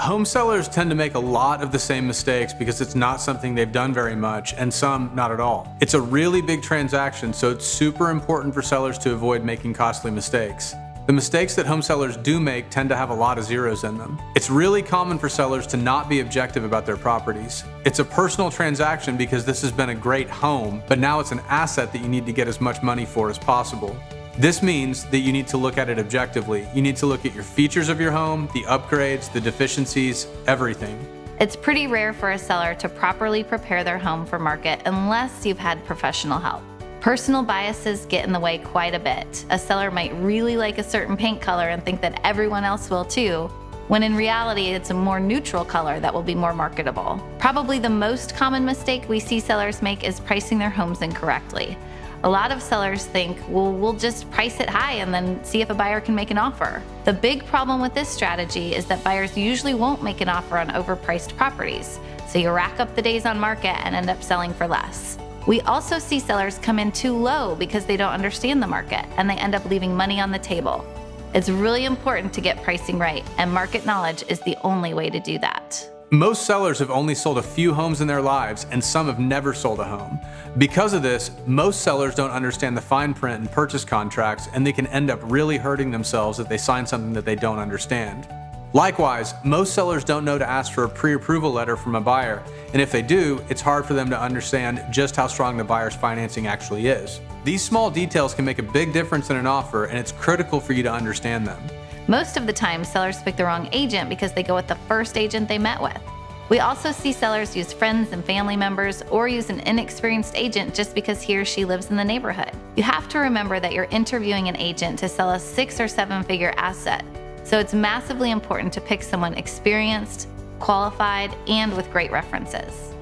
Home sellers tend to make a lot of the same mistakes because it's not something they've done very much, and some not at all. It's a really big transaction, so it's super important for sellers to avoid making costly mistakes. The mistakes that home sellers do make tend to have a lot of zeros in them. It's really common for sellers to not be objective about their properties. It's a personal transaction because this has been a great home, but now it's an asset that you need to get as much money for as possible. This means that you need to look at it objectively. You need to look at your features of your home, the upgrades, the deficiencies, everything. It's pretty rare for a seller to properly prepare their home for market unless you've had professional help. Personal biases get in the way quite a bit. A seller might really like a certain paint color and think that everyone else will too, when in reality it's a more neutral color that will be more marketable. Probably the most common mistake we see sellers make is pricing their homes incorrectly. A lot of sellers think, well, we'll just price it high and then see if a buyer can make an offer. The big problem with this strategy is that buyers usually won't make an offer on overpriced properties, so you rack up the days on market and end up selling for less. We also see sellers come in too low because they don't understand the market, and they end up leaving money on the table. It's really important to get pricing right, and market knowledge is the only way to do that. Most sellers have only sold a few homes in their lives, and some have never sold a home. Because of this, most sellers don't understand the fine print in purchase contracts, and they can end up really hurting themselves if they sign something that they don't understand. Likewise, most sellers don't know to ask for a pre-approval letter from a buyer, and if they do, it's hard for them to understand just how strong the buyer's financing actually is. These small details can make a big difference in an offer, and it's critical for you to understand them. Most of the time, sellers pick the wrong agent because they go with the first agent they met with. We also see sellers use friends and family members or use an inexperienced agent just because he or she lives in the neighborhood. You have to remember that you're interviewing an agent to sell a 6 or 7 figure asset, so it's massively important to pick someone experienced, qualified, and with great references.